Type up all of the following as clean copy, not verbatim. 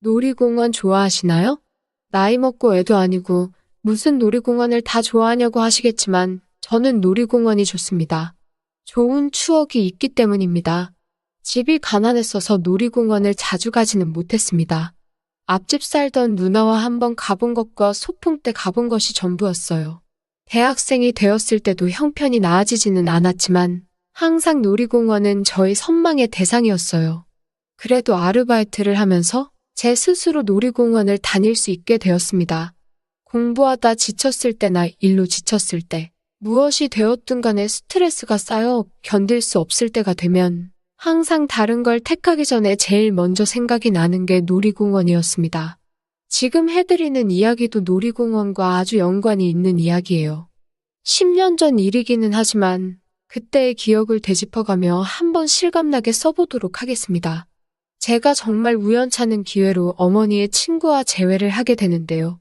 놀이공원 좋아하시나요? 나이 먹고 애도 아니고 무슨 놀이공원을 다 좋아하냐고 하시겠지만 저는 놀이공원이 좋습니다. 좋은 추억이 있기 때문입니다. 집이 가난했어서 놀이공원을 자주 가지는 못했습니다. 앞집 살던 누나와 한번 가본 것과 소풍 때 가본 것이 전부였어요. 대학생이 되었을 때도 형편이 나아지지는 않았지만 항상 놀이공원은 저의 선망의 대상이었어요. 그래도 아르바이트를 하면서 제 스스로 놀이공원을 다닐 수 있게 되었습니다. 공부하다 지쳤을 때나 일로 지쳤을 때, 무엇이 되었든 간에 스트레스가 쌓여 견딜 수 없을 때가 되면 항상 다른 걸 택하기 전에 제일 먼저 생각이 나는 게 놀이공원이었습니다. 지금 해드리는 이야기도 놀이공원과 아주 연관이 있는 이야기예요. 10년 전 일이기는 하지만 그때의 기억을 되짚어가며 한번 실감나게 써보도록 하겠습니다. 제가 정말 우연찮은 기회로 어머니의 친구와 재회를 하게 되는데요.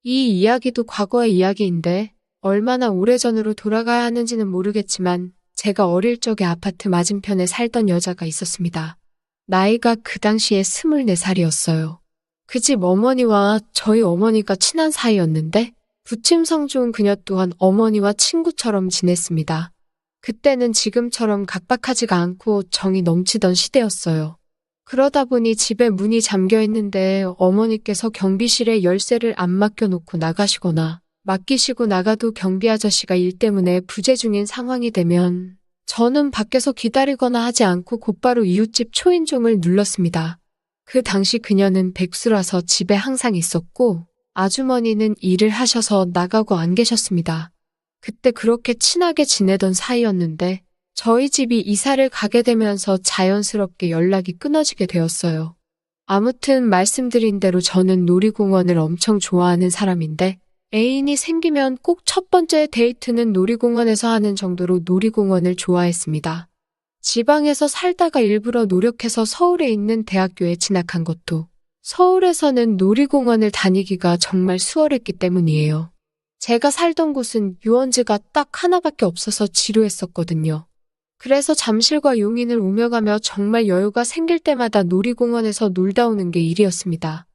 이 이야기도 과거의 이야기인데 얼마나 오래전으로 돌아가야 하는지는 모르겠지만 제가 어릴 적에 아파트 맞은편에 살던 여자가 있었습니다. 나이가 그 당시에 24살이었어요. 그 집 어머니와 저희 어머니가 친한 사이였는데 부침성 좋은 그녀 또한 어머니와 친구처럼 지냈습니다. 그때는 지금처럼 각박하지가 않고 정이 넘치던 시대였어요. 그러다 보니 집에 문이 잠겨 있는데 어머니께서 경비실에 열쇠를 안 맡겨놓고 나가시거나 맡기시고 나가도 경비 아저씨가 일 때문에 부재 중인 상황이 되면 저는 밖에서 기다리거나 하지 않고 곧바로 이웃집 초인종을 눌렀습니다. 그 당시 그녀는 백수라서 집에 항상 있었고 아주머니는 일을 하셔서 나가고 안 계셨습니다. 그때 그렇게 친하게 지내던 사이였는데 저희 집이 이사를 가게 되면서 자연스럽게 연락이 끊어지게 되었어요. 아무튼 말씀드린 대로 저는 놀이공원을 엄청 좋아하는 사람인데 애인이 생기면 꼭 첫 번째 데이트는 놀이공원에서 하는 정도로 놀이공원을 좋아했습니다. 지방에서 살다가 일부러 노력해서 서울에 있는 대학교에 진학한 것도 서울에서는 놀이공원을 다니기가 정말 수월했기 때문이에요. 제가 살던 곳은 유원지가 딱 하나밖에 없어서 지루했었거든요. 그래서 잠실과 용인을 오며 가며 정말 여유가 생길 때마다 놀이공원에서 놀다 오는 게 일이었습니다.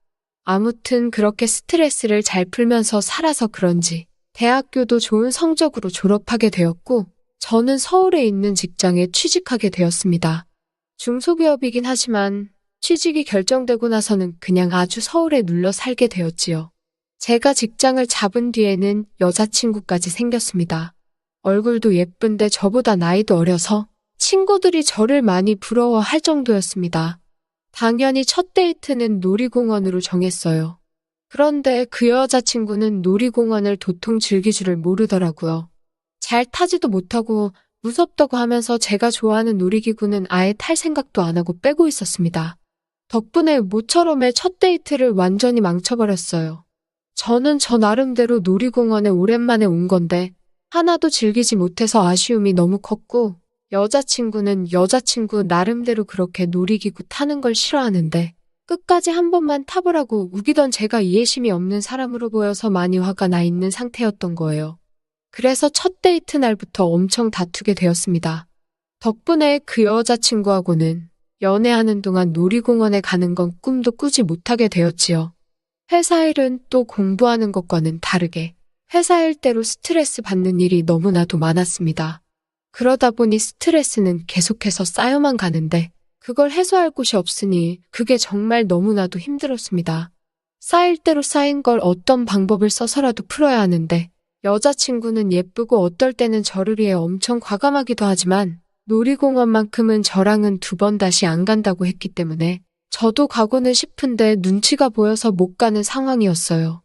아무튼 그렇게 스트레스를 잘 풀면서 살아서 그런지 대학교도 좋은 성적으로 졸업하게 되었고 저는 서울에 있는 직장에 취직하게 되었습니다. 중소기업이긴 하지만 취직이 결정되고 나서는 그냥 아주 서울에 눌러 살게 되었지요. 제가 직장을 잡은 뒤에는 여자친구까지 생겼습니다. 얼굴도 예쁜데 저보다 나이도 어려서 친구들이 저를 많이 부러워할 정도였습니다. 당연히 첫 데이트는 놀이공원으로 정했어요. 그런데 그 여자친구는 놀이공원을 도통 즐길 줄을 모르더라고요. 잘 타지도 못하고 무섭다고 하면서 제가 좋아하는 놀이기구는 아예 탈 생각도 안 하고 빼고 있었습니다. 덕분에 모처럼의 첫 데이트를 완전히 망쳐버렸어요. 저는 저 나름대로 놀이공원에 오랜만에 온 건데 하나도 즐기지 못해서 아쉬움이 너무 컸고 여자친구는 여자친구 나름대로 그렇게 놀이기구 타는 걸 싫어하는데 끝까지 한 번만 타보라고 우기던 제가 이해심이 없는 사람으로 보여서 많이 화가 나 있는 상태였던 거예요. 그래서 첫 데이트 날부터 엄청 다투게 되었습니다. 덕분에 그 여자친구하고는 연애하는 동안 놀이공원에 가는 건 꿈도 꾸지 못하게 되었지요. 회사 일은 또 공부하는 것과는 다르게 회사 일대로 스트레스 받는 일이 너무나도 많았습니다. 그러다 보니 스트레스는 계속해서 쌓여만 가는데 그걸 해소할 곳이 없으니 그게 정말 너무나도 힘들었습니다. 쌓일 대로 쌓인 걸 어떤 방법을 써서라도 풀어야 하는데 여자친구는 예쁘고 어떨 때는 저를 위해 엄청 과감하기도 하지만 놀이공원만큼은 저랑은 두 번 다시 안 간다고 했기 때문에 저도 가고는 싶은데 눈치가 보여서 못 가는 상황이었어요.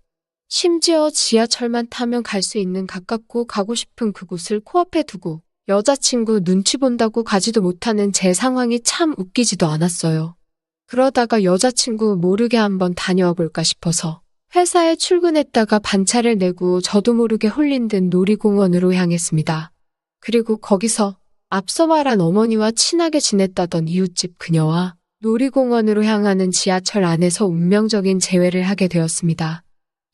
심지어 지하철만 타면 갈 수 있는 가깝고 가고 싶은 그곳을 코앞에 두고 여자친구 눈치 본다고 가지도 못하는 제 상황이 참 웃기지도 않았어요. 그러다가 여자친구 모르게 한번 다녀와 볼까 싶어서 회사에 출근했다가 반차를 내고 저도 모르게 홀린 듯 놀이공원으로 향했습니다. 그리고 거기서 앞서 말한 어머니와 친하게 지냈다던 이웃집 그녀와 놀이공원으로 향하는 지하철 안에서 운명적인 재회를 하게 되었습니다.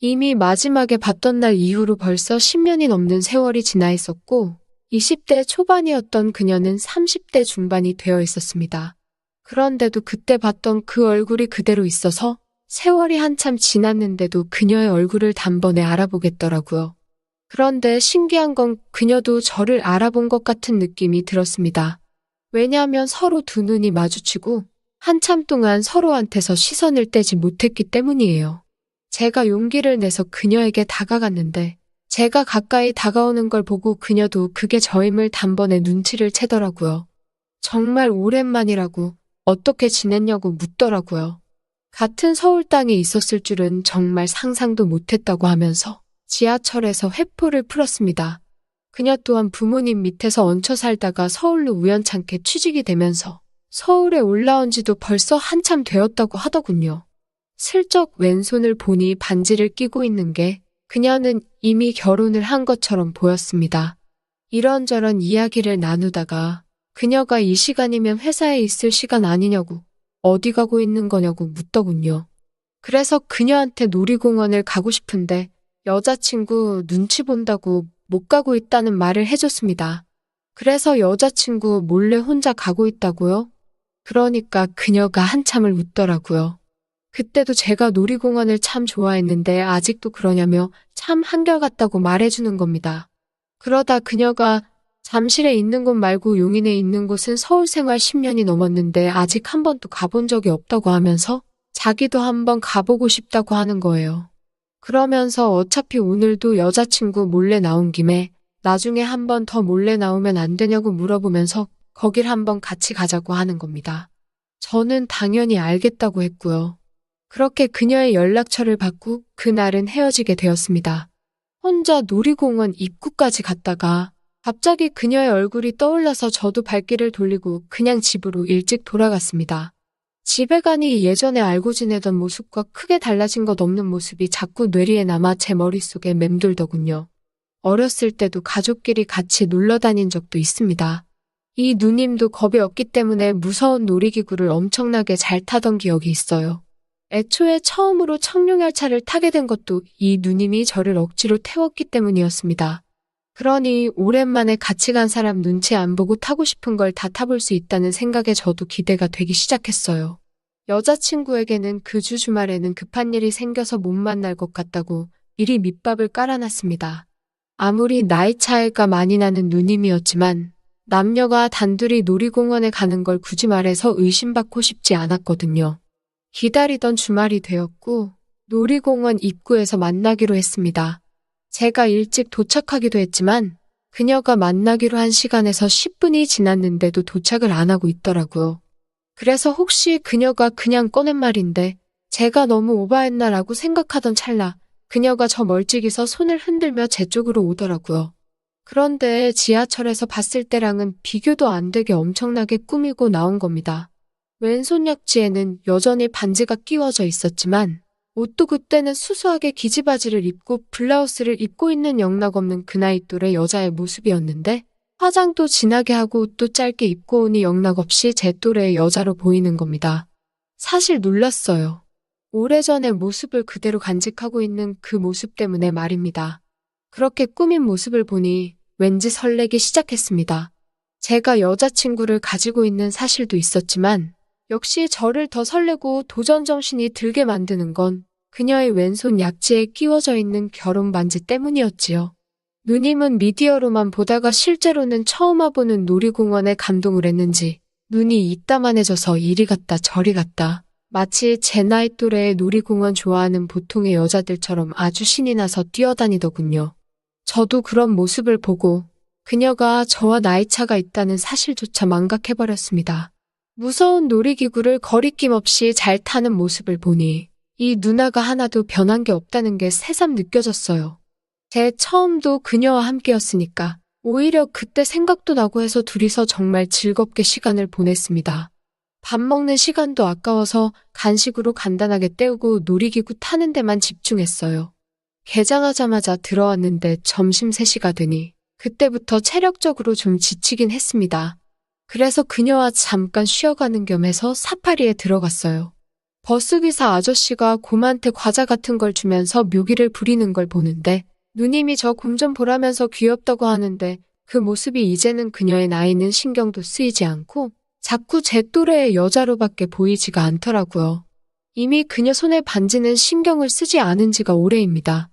이미 마지막에 봤던 날 이후로 벌써 10년이 넘는 세월이 지나 있었고 20대 초반이었던 그녀는 30대 중반이 되어 있었습니다. 그런데도 그때 봤던 그 얼굴이 그대로 있어서 세월이 한참 지났는데도 그녀의 얼굴을 단번에 알아보겠더라고요. 그런데 신기한 건 그녀도 저를 알아본 것 같은 느낌이 들었습니다. 왜냐하면 서로 두 눈이 마주치고 한참 동안 서로한테서 시선을 떼지 못했기 때문이에요. 제가 용기를 내서 그녀에게 다가갔는데 제가 가까이 다가오는 걸 보고 그녀도 그게 저임을 단번에 눈치를 채더라고요. 정말 오랜만이라고 어떻게 지냈냐고 묻더라고요. 같은 서울 땅에 있었을 줄은 정말 상상도 못했다고 하면서 지하철에서 회포를 풀었습니다. 그녀 또한 부모님 밑에서 얹혀 살다가 서울로 우연찮게 취직이 되면서 서울에 올라온 지도 벌써 한참 되었다고 하더군요. 슬쩍 왼손을 보니 반지를 끼고 있는 게 그녀는 이미 결혼을 한 것처럼 보였습니다. 이런저런 이야기를 나누다가 그녀가 이 시간이면 회사에 있을 시간 아니냐고 어디 가고 있는 거냐고 묻더군요. 그래서 그녀한테 놀이공원을 가고 싶은데 여자친구 눈치 본다고 못 가고 있다는 말을 해줬습니다. 그래서 여자친구 몰래 혼자 가고 있다고요? 그러니까 그녀가 한참을 웃더라고요. 그때도 제가 놀이공원을 참 좋아했는데 아직도 그러냐며 참 한결같다고 말해주는 겁니다. 그러다 그녀가 잠실에 있는 곳 말고 용인에 있는 곳은 서울 생활 10년이 넘었는데 아직 한 번도 가본 적이 없다고 하면서 자기도 한번 가보고 싶다고 하는 거예요. 그러면서 어차피 오늘도 여자친구 몰래 나온 김에 나중에 한 번 더 몰래 나오면 안 되냐고 물어보면서 거길 한번 같이 가자고 하는 겁니다. 저는 당연히 알겠다고 했고요. 그렇게 그녀의 연락처를 받고 그날은 헤어지게 되었습니다. 혼자 놀이공원 입구까지 갔다가 갑자기 그녀의 얼굴이 떠올라서 저도 발길을 돌리고 그냥 집으로 일찍 돌아갔습니다. 집에 가니 예전에 알고 지내던 모습과 크게 달라진 것 없는 모습이 자꾸 뇌리에 남아 제 머릿속에 맴돌더군요. 어렸을 때도 가족끼리 같이 놀러 다닌 적도 있습니다. 이 누님도 겁이 없기 때문에 무서운 놀이기구를 엄청나게 잘 타던 기억이 있어요. 애초에 처음으로 청룡열차를 타게 된 것도 이 누님이 저를 억지로 태웠기 때문이었습니다. 그러니 오랜만에 같이 간 사람 눈치 안 보고 타고 싶은 걸 다 타볼 수 있다는 생각에 저도 기대가 되기 시작했어요. 여자친구에게는 그 주 주말에는 급한 일이 생겨서 못 만날 것 같다고 미리 밑밥을 깔아놨습니다. 아무리 나이 차이가 많이 나는 누님이었지만 남녀가 단둘이 놀이공원에 가는 걸 굳이 말해서 의심받고 싶지 않았거든요. 기다리던 주말이 되었고 놀이공원 입구에서 만나기로 했습니다. 제가 일찍 도착하기도 했지만 그녀가 만나기로 한 시간에서 10분이 지났는데도 도착을 안 하고 있더라고요. 그래서 혹시 그녀가 그냥 꺼낸 말인데 제가 너무 오바했나라고 생각하던 찰나 그녀가 저 멀찍이서 손을 흔들며 제 쪽으로 오더라고요. 그런데 지하철에서 봤을 때랑은 비교도 안 되게 엄청나게 꾸미고 나온 겁니다. 왼손 약지에는 여전히 반지가 끼워져 있었지만 옷도 그때는 수수하게 기지바지를 입고 블라우스를 입고 있는 영락없는 그 나이 또래 여자의 모습이었는데 화장도 진하게 하고 옷도 짧게 입고 오니 영락없이 제 또래의 여자로 보이는 겁니다. 사실 놀랐어요. 오래전의 모습을 그대로 간직하고 있는 그 모습 때문에 말입니다. 그렇게 꾸민 모습을 보니 왠지 설레기 시작했습니다. 제가 여자친구를 가지고 있는 사실도 있었지만 역시 저를 더 설레고 도전정신이 들게 만드는 건 그녀의 왼손 약지에 끼워져 있는 결혼 반지 때문이었지요. 누님은 미디어로만 보다가 실제로는 처음 와보는 놀이공원에 감동을 했는지 눈이 이따만해져서 이리 갔다 저리 갔다 마치 제 나이 또래의 놀이공원 좋아하는 보통의 여자들처럼 아주 신이 나서 뛰어다니더군요. 저도 그런 모습을 보고 그녀가 저와 나이 차가 있다는 사실조차 망각해버렸습니다. 무서운 놀이기구를 거리낌 없이 잘 타는 모습을 보니 이 누나가 하나도 변한 게 없다는 게 새삼 느껴졌어요. 제 처음도 그녀와 함께였으니까 오히려 그때 생각도 나고 해서 둘이서 정말 즐겁게 시간을 보냈습니다. 밥 먹는 시간도 아까워서 간식으로 간단하게 때우고 놀이기구 타는 데만 집중했어요. 개장하자마자 들어왔는데 점심 3시가 되니 그때부터 체력적으로 좀 지치긴 했습니다. 그래서 그녀와 잠깐 쉬어가는 겸해서 사파리에 들어갔어요. 버스기사 아저씨가 곰한테 과자 같은 걸 주면서 묘기를 부리는 걸 보는데 누님이 저 곰 좀 보라면서 귀엽다고 하는데 그 모습이 이제는 그녀의 나이는 신경도 쓰이지 않고 자꾸 제 또래의 여자로밖에 보이지가 않더라고요. 이미 그녀 손에 반지는 신경을 쓰지 않은 지가 오래입니다.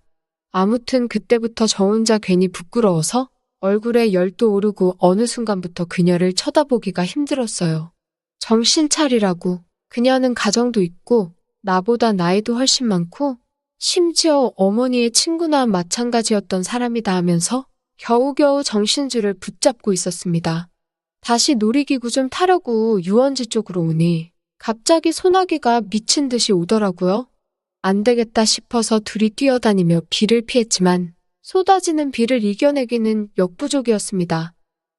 아무튼 그때부터 저 혼자 괜히 부끄러워서 얼굴에 열도 오르고 어느 순간부터 그녀를 쳐다보기가 힘들었어요. 정신 차리라고. 그녀는 가정도 있고 나보다 나이도 훨씬 많고 심지어 어머니의 친구나 마찬가지였던 사람이다 하면서 겨우겨우 정신줄을 붙잡고 있었습니다. 다시 놀이기구 좀 타려고 유원지 쪽으로 오니 갑자기 소나기가 미친 듯이 오더라고요. 안 되겠다 싶어서 둘이 뛰어다니며 비를 피했지만 쏟아지는 비를 이겨내기는 역부족이었습니다.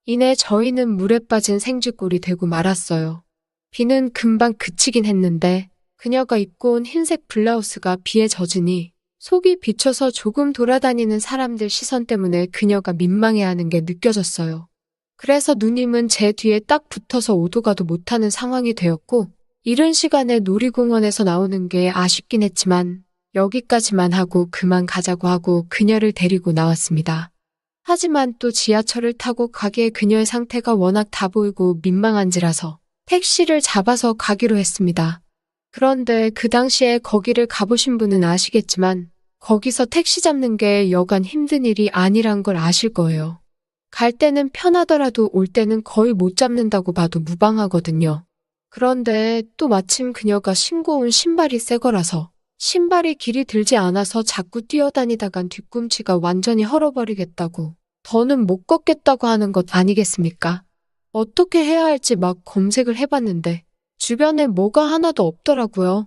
이내 저희는 물에 빠진 생쥐꼴이 되고 말았어요. 비는 금방 그치긴 했는데 그녀가 입고 온 흰색 블라우스가 비에 젖으니 속이 비쳐서 조금 돌아다니는 사람들 시선 때문에 그녀가 민망해하는 게 느껴졌어요. 그래서 누님은 제 뒤에 딱 붙어서 오도 가도 못하는 상황이 되었고 이른 시간에 놀이공원에서 나오는 게 아쉽긴 했지만 여기까지만 하고 그만 가자고 하고 그녀를 데리고 나왔습니다. 하지만 또 지하철을 타고 가기에 그녀의 상태가 워낙 다 보이고 민망한지라서 택시를 잡아서 가기로 했습니다. 그런데 그 당시에 거기를 가보신 분은 아시겠지만 거기서 택시 잡는 게 여간 힘든 일이 아니란 걸 아실 거예요. 갈 때는 편하더라도 올 때는 거의 못 잡는다고 봐도 무방하거든요. 그런데 또 마침 그녀가 신고 온 신발이 새 거라서 신발이 길이 들지 않아서 자꾸 뛰어다니다간 뒤꿈치가 완전히 헐어버리겠다고 더는 못 걷겠다고 하는 것 아니겠습니까? 어떻게 해야 할지 막 검색을 해봤는데 주변에 뭐가 하나도 없더라고요.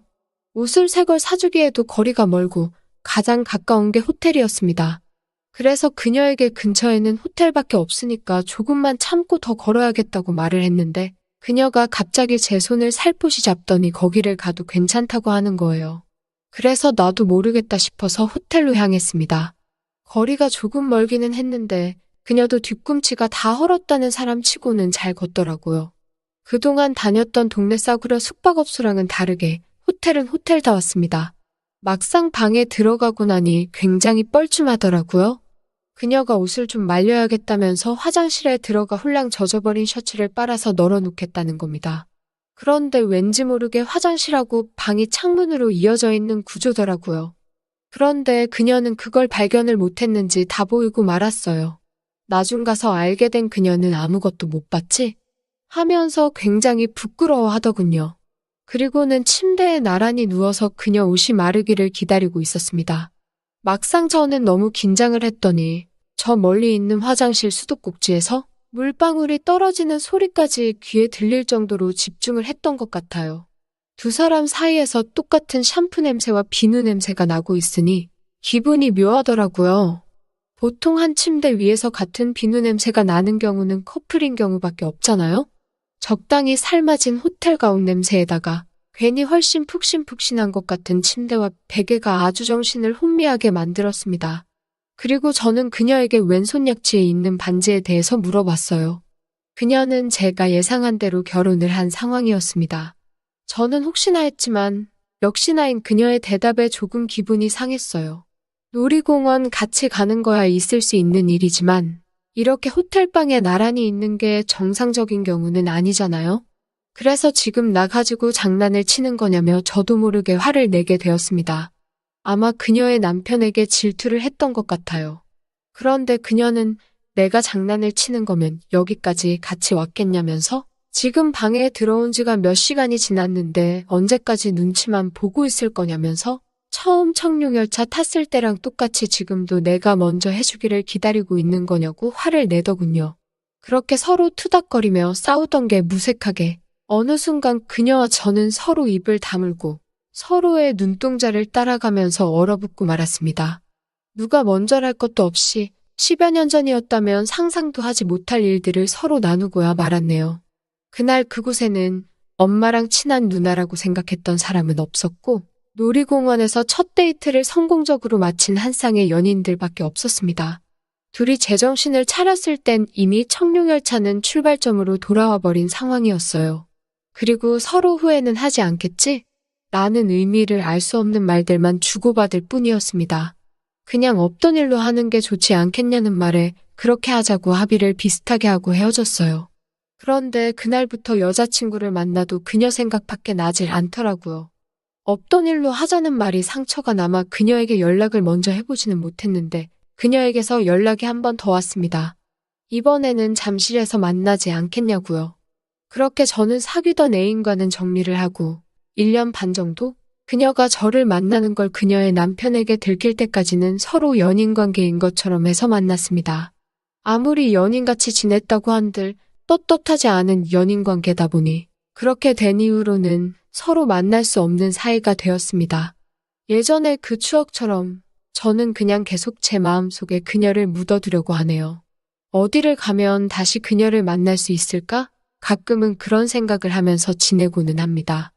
옷을 새 걸 사주기에도 거리가 멀고 가장 가까운 게 호텔이었습니다. 그래서 그녀에게 근처에는 호텔밖에 없으니까 조금만 참고 더 걸어야겠다고 말을 했는데 그녀가 갑자기 제 손을 살포시 잡더니 거기를 가도 괜찮다고 하는 거예요. 그래서 나도 모르겠다 싶어서 호텔로 향했습니다. 거리가 조금 멀기는 했는데 그녀도 뒤꿈치가 다 헐었다는 사람 치고는 잘 걷더라고요. 그동안 다녔던 동네 싸구려 숙박업소랑은 다르게 호텔은 호텔다웠습니다. 막상 방에 들어가고 나니 굉장히 뻘쭘하더라고요. 그녀가 옷을 좀 말려야겠다면서 화장실에 들어가 홀랑 젖어버린 셔츠를 빨아서 널어놓겠다는 겁니다. 그런데 왠지 모르게 화장실하고 방이 창문으로 이어져 있는 구조더라고요. 그런데 그녀는 그걸 발견을 못했는지 다 보이고 말았어요. 나중 가서 알게 된 그녀는 아무것도 못 봤지? 하면서 굉장히 부끄러워하더군요. 그리고는 침대에 나란히 누워서 그녀 옷이 마르기를 기다리고 있었습니다. 막상 저는 너무 긴장을 했더니 저 멀리 있는 화장실 수도꼭지에서 물방울이 떨어지는 소리까지 귀에 들릴 정도로 집중을 했던 것 같아요. 두 사람 사이에서 똑같은 샴푸 냄새와 비누 냄새가 나고 있으니 기분이 묘하더라고요. 보통 한 침대 위에서 같은 비누 냄새가 나는 경우는 커플인 경우밖에 없잖아요? 적당히 삶아진 호텔 가운 냄새에다가 괜히 훨씬 푹신푹신한 것 같은 침대와 베개가 아주 정신을 혼미하게 만들었습니다. 그리고 저는 그녀에게 왼손 약지에 있는 반지에 대해서 물어봤어요. 그녀는 제가 예상한 대로 결혼을 한 상황이었습니다. 저는 혹시나 했지만 역시나인 그녀의 대답에 조금 기분이 상했어요. 놀이공원 같이 가는 거야 있을 수 있는 일이지만 이렇게 호텔방에 나란히 있는 게 정상적인 경우는 아니잖아요. 그래서 지금 나 가지고 장난을 치는 거냐며 저도 모르게 화를 내게 되었습니다. 아마 그녀의 남편에게 질투를 했던 것 같아요. 그런데 그녀는 내가 장난을 치는 거면 여기까지 같이 왔겠냐면서 지금 방에 들어온 지가 몇 시간이 지났는데 언제까지 눈치만 보고 있을 거냐면서 처음 청룡열차 탔을 때랑 똑같이 지금도 내가 먼저 해주기를 기다리고 있는 거냐고 화를 내더군요. 그렇게 서로 투닥거리며 싸우던 게 무색하게 어느 순간 그녀와 저는 서로 입을 다물고 서로의 눈동자를 따라가면서 얼어붙고 말았습니다. 누가 먼저랄 것도 없이 10여 년 전이었다면 상상도 하지 못할 일들을 서로 나누고야 말았네요. 그날 그곳에는 엄마랑 친한 누나라고 생각했던 사람은 없었고 놀이공원에서 첫 데이트를 성공적으로 마친 한 쌍의 연인들밖에 없었습니다. 둘이 제정신을 차렸을 땐 이미 청룡열차는 출발점으로 돌아와 버린 상황이었어요. 그리고 서로 후회는 하지 않겠지? 라는 의미를 알 수 없는 말들만 주고받을 뿐이었습니다. 그냥 없던 일로 하는 게 좋지 않겠냐는 말에 그렇게 하자고 합의를 비슷하게 하고 헤어졌어요. 그런데 그날부터 여자친구를 만나도 그녀 생각밖에 나질 않더라고요. 없던 일로 하자는 말이 상처가 남아 그녀에게 연락을 먼저 해보지는 못했는데 그녀에게서 연락이 한 번 더 왔습니다. 이번에는 잠실에서 만나지 않겠냐고요. 그렇게 저는 사귀던 애인과는 정리를 하고 1년 반 정도 그녀가 저를 만나는 걸 그녀의 남편에게 들킬 때까지는 서로 연인 관계인 것처럼 해서 만났습니다. 아무리 연인같이 지냈다고 한들 떳떳하지 않은 연인 관계다 보니 그렇게 된 이후로는 서로 만날 수 없는 사이가 되었습니다. 예전의 그 추억처럼 저는 그냥 계속 제 마음속에 그녀를 묻어두려고 하네요. 어디를 가면 다시 그녀를 만날 수 있을까? 가끔은 그런 생각을 하면서 지내고는 합니다.